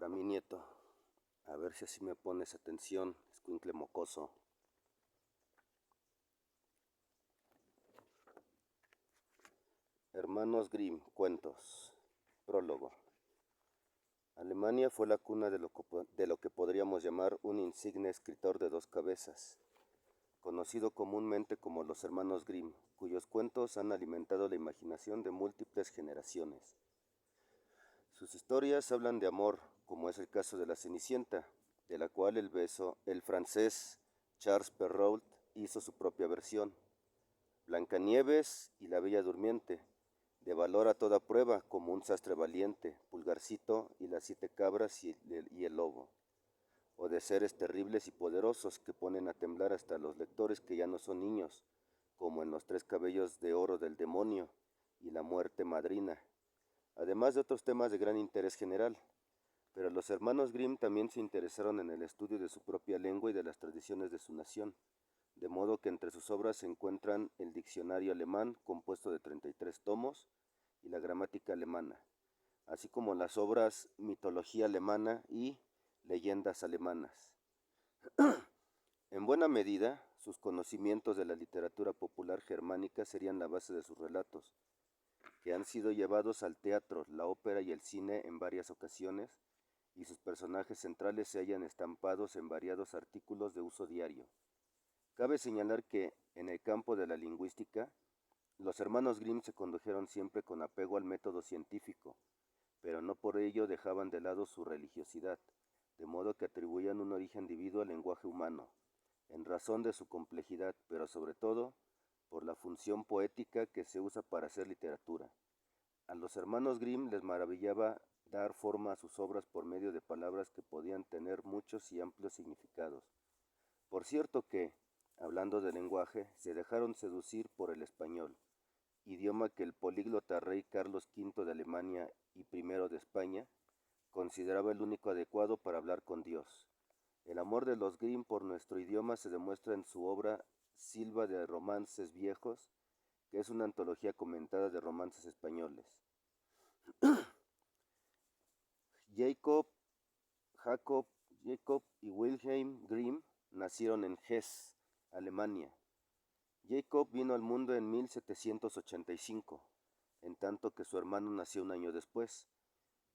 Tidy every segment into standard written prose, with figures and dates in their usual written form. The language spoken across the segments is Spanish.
Para mi nieto, a ver si así me pones atención, escuincle mocoso. Hermanos Grimm, cuentos. Prólogo. Alemania fue la cuna de lo que podríamos llamar un insigne escritor de dos cabezas, conocido comúnmente como los hermanos Grimm, cuyos cuentos han alimentado la imaginación de múltiples generaciones. Sus historias hablan de amor, como es el caso de La Cenicienta, de la cual el francés Charles Perrault hizo su propia versión. Blancanieves y la Bella Durmiente, de valor a toda prueba, como un sastre valiente, Pulgarcito y las 7 cabras y el lobo. O de seres terribles y poderosos que ponen a temblar hasta los lectores que ya no son niños, como en Los 3 cabellos de oro del demonio y La muerte madrina, además de otros temas de gran interés general. Pero los hermanos Grimm también se interesaron en el estudio de su propia lengua y de las tradiciones de su nación, de modo que entre sus obras se encuentran el diccionario alemán, compuesto de 33 tomos, y la gramática alemana, así como las obras Mitología alemana y Leyendas alemanas. En buena medida, sus conocimientos de la literatura popular germánica serían la base de sus relatos, que han sido llevados al teatro, la ópera y el cine en varias ocasiones, y sus personajes centrales se hallan estampados en variados artículos de uso diario. Cabe señalar que, en el campo de la lingüística, los hermanos Grimm se condujeron siempre con apego al método científico, pero no por ello dejaban de lado su religiosidad, de modo que atribuían un origen divino al lenguaje humano, en razón de su complejidad, pero sobre todo por la función poética que se usa para hacer literatura. A los hermanos Grimm les maravillaba dar forma a sus obras por medio de palabras que podían tener muchos y amplios significados. Por cierto que, hablando de lenguaje, se dejaron seducir por el español, idioma que el políglota rey Carlos V de Alemania y I de España consideraba el único adecuado para hablar con Dios. El amor de los Grimm por nuestro idioma se demuestra en su obra Silva de romances viejos, que es una antología comentada de romances españoles. Jacob y Wilhelm Grimm nacieron en Hesse, Alemania. Jacob vino al mundo en 1785, en tanto que su hermano nació un año después,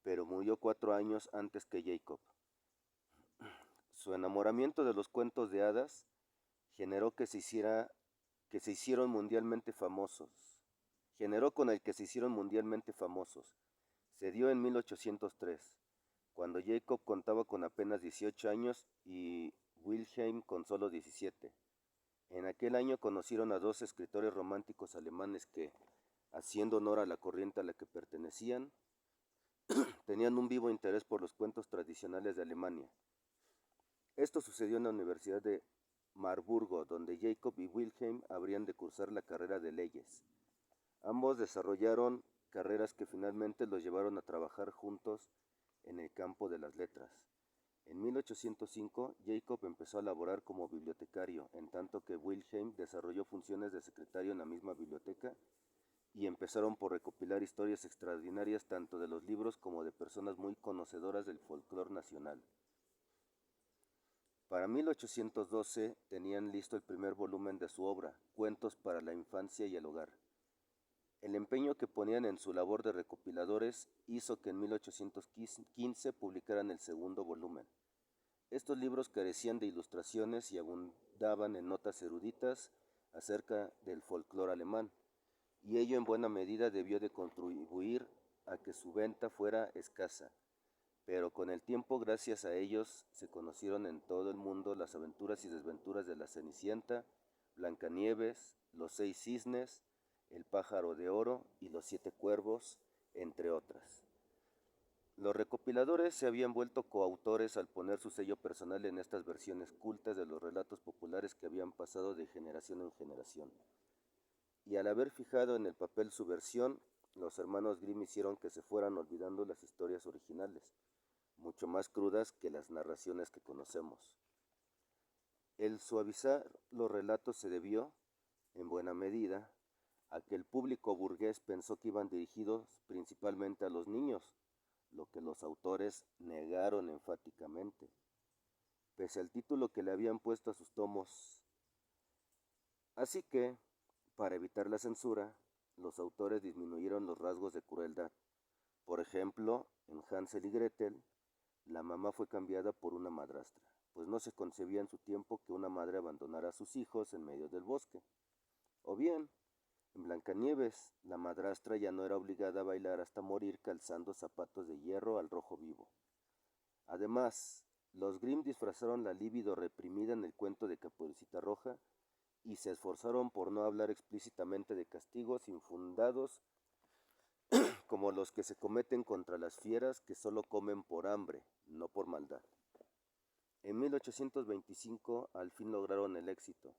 pero murió 4 años antes que Jacob. Su enamoramiento de los cuentos de hadas generó con el que se hicieron mundialmente famosos. Se dio en 1803, cuando Jacob contaba con apenas 18 años y Wilhelm con solo 17. En aquel año conocieron a 2 escritores románticos alemanes que, haciendo honor a la corriente a la que pertenecían, tenían un vivo interés por los cuentos tradicionales de Alemania. Esto sucedió en la Universidad de Marburgo, donde Jacob y Wilhelm habrían de cursar la carrera de leyes. Ambos desarrollaron carreras que finalmente los llevaron a trabajar juntos en el campo de las letras. En 1805, Jacob empezó a laborar como bibliotecario, en tanto que Wilhelm desarrolló funciones de secretario en la misma biblioteca, y empezaron por recopilar historias extraordinarias tanto de los libros como de personas muy conocedoras del folclore nacional. Para 1812 tenían listo el primer volumen de su obra, Cuentos para la infancia y el hogar. El empeño que ponían en su labor de recopiladores hizo que en 1815 publicaran el segundo volumen. Estos libros carecían de ilustraciones y abundaban en notas eruditas acerca del folclore alemán, y ello en buena medida debió de contribuir a que su venta fuera escasa. Pero con el tiempo, gracias a ellos, se conocieron en todo el mundo las aventuras y desventuras de la Cenicienta, Blancanieves, los 6 cisnes, el pájaro de oro y los 7 cuervos, entre otras. Los recopiladores se habían vuelto coautores al poner su sello personal en estas versiones cultas de los relatos populares que habían pasado de generación en generación. Y al haber fijado en el papel su versión, los hermanos Grimm hicieron que se fueran olvidando las historias originales, mucho más crudas que las narraciones que conocemos. El suavizar los relatos se debió, en buena medida, a que el público burgués pensó que iban dirigidos principalmente a los niños, lo que los autores negaron enfáticamente, pese al título que le habían puesto a sus tomos. Así que, para evitar la censura, los autores disminuyeron los rasgos de crueldad. Por ejemplo, en Hansel y Gretel, la mamá fue cambiada por una madrastra, pues no se concebía en su tiempo que una madre abandonara a sus hijos en medio del bosque. O bien, en Blancanieves, la madrastra ya no era obligada a bailar hasta morir calzando zapatos de hierro al rojo vivo. Además, los Grimm disfrazaron la libido reprimida en el cuento de Caperucita Roja y se esforzaron por no hablar explícitamente de castigos infundados como los que se cometen contra las fieras que solo comen por hambre, no por maldad. En 1825 al fin lograron el éxito,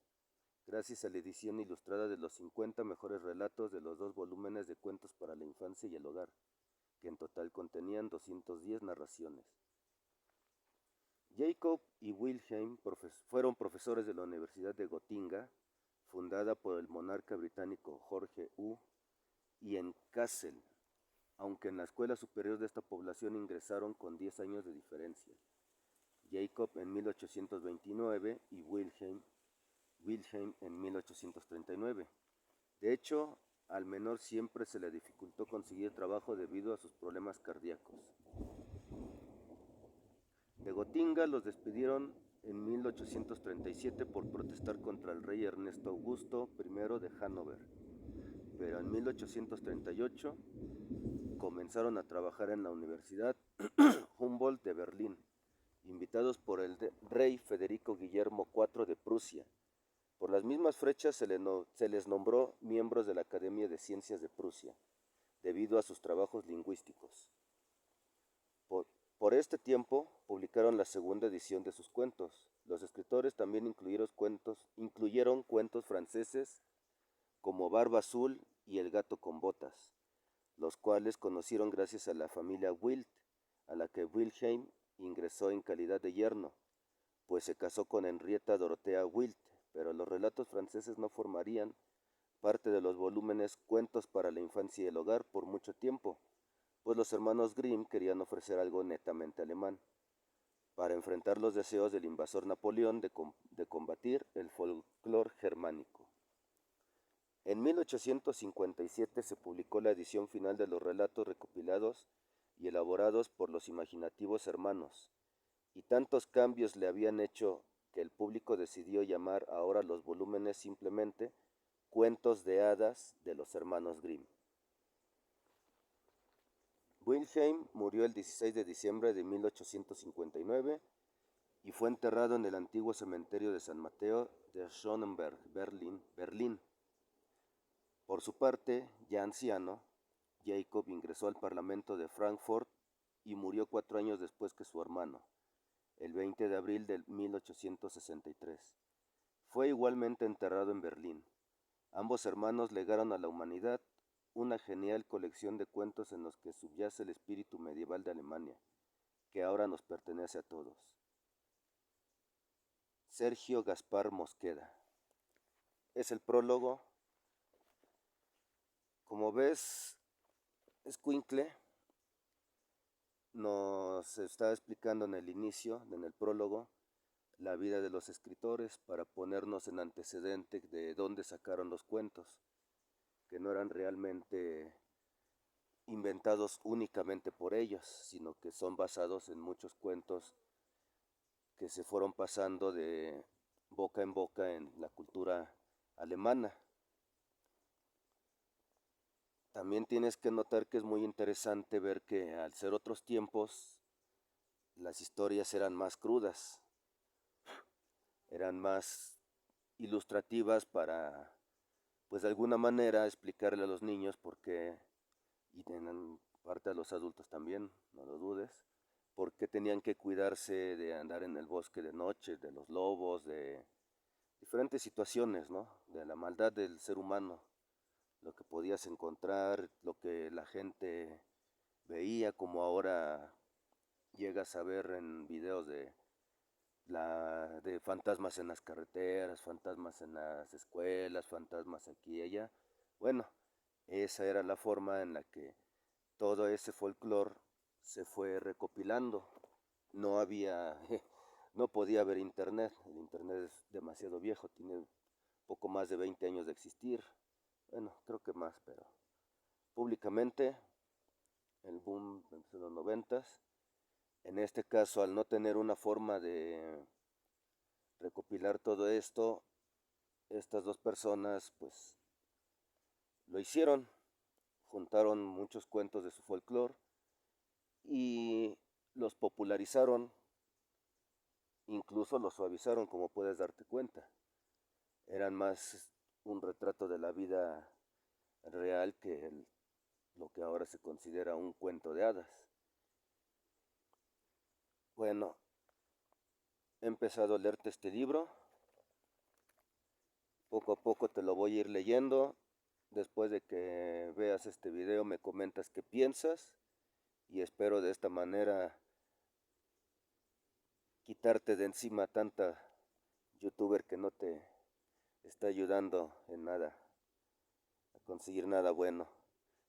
gracias a la edición ilustrada de los 50 mejores relatos de los 2 volúmenes de cuentos para la infancia y el hogar, que en total contenían 210 narraciones. Jacob y Wilhelm fueron profesores de la Universidad de Gotinga, fundada por el monarca británico Jorge U, y en Kassel, aunque en la escuela superior de esta población ingresaron con 10 años de diferencia. Jacob en 1829 y Wilhelm en 1839. De hecho, al menor siempre se le dificultó conseguir trabajo debido a sus problemas cardíacos. De Gotinga los despidieron en 1837 por protestar contra el rey Ernesto Augusto I de Hannover, pero en 1838 comenzaron a trabajar en la Universidad Humboldt de Berlín, invitados por el rey Federico Guillermo IV de Prusia. Por las mismas fechas se les nombró miembros de la Academia de Ciencias de Prusia, debido a sus trabajos lingüísticos. Por este tiempo publicaron la segunda edición de sus cuentos. Los escritores también incluyeron cuentos franceses como Barba Azul y El gato con botas, los cuales conocieron gracias a la familia Wild, a la que Wilhelm ingresó en calidad de yerno, pues se casó con Henrietta Dorothea Wild, pero los relatos franceses no formarían parte de los volúmenes Cuentos para la infancia y el hogar por mucho tiempo, pues los hermanos Grimm querían ofrecer algo netamente alemán, para enfrentar los deseos del invasor Napoleón de combatir el folclore germánico. En 1857 se publicó la edición final de los relatos recopilados y elaborados por los imaginativos hermanos, y tantos cambios le habían hecho que el público decidió llamar ahora los volúmenes simplemente Cuentos de hadas de los hermanos Grimm. Wilhelm murió el 16 de diciembre de 1859 y fue enterrado en el antiguo cementerio de San Mateo de Schöneberg, Berlín. Por su parte, ya anciano, Jacob ingresó al Parlamento de Frankfurt y murió 4 años después que su hermano, el 20 de abril de 1863. Fue igualmente enterrado en Berlín. Ambos hermanos legaron a la humanidad una genial colección de cuentos en los que subyace el espíritu medieval de Alemania, que ahora nos pertenece a todos. Sergio Gaspar Mosqueda. Es el prólogo. Como ves, Escuincle nos está explicando en el inicio, en el prólogo, la vida de los escritores para ponernos en antecedente de dónde sacaron los cuentos, que no eran realmente inventados únicamente por ellos, sino que son basados en muchos cuentos que se fueron pasando de boca en boca en la cultura alemana. También tienes que notar que es muy interesante ver que al ser otros tiempos, las historias eran más crudas, eran más ilustrativas para, pues de alguna manera, explicarle a los niños por qué, y en parte a los adultos también, no lo dudes, por qué tenían que cuidarse de andar en el bosque de noche, de los lobos, de diferentes situaciones, ¿no? De la maldad del ser humano, lo que podías encontrar, lo que la gente veía, como ahora llegas a ver en videos de fantasmas en las carreteras, fantasmas en las escuelas, fantasmas aquí y allá. Bueno, esa era la forma en la que todo ese folclore se fue recopilando. No había, no podía haber internet. El internet es demasiado viejo, tiene poco más de 20 años de existir. Bueno, creo que más, pero públicamente el boom empezó en los 90s. En este caso, al no tener una forma de recopilar todo esto, estas dos personas pues lo hicieron, juntaron muchos cuentos de su folclore y los popularizaron, incluso los suavizaron, como puedes darte cuenta. Eran más un retrato de la vida real que lo que ahora se considera un cuento de hadas. Bueno, he empezado a leerte este libro, poco a poco te lo voy a ir leyendo. Después de que veas este video me comentas qué piensas y espero de esta manera quitarte de encima tanta youtuber que no te está ayudando en nada, a conseguir nada bueno,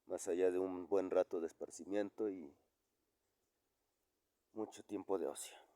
más allá de un buen rato de esparcimiento y mucho tiempo de ocio.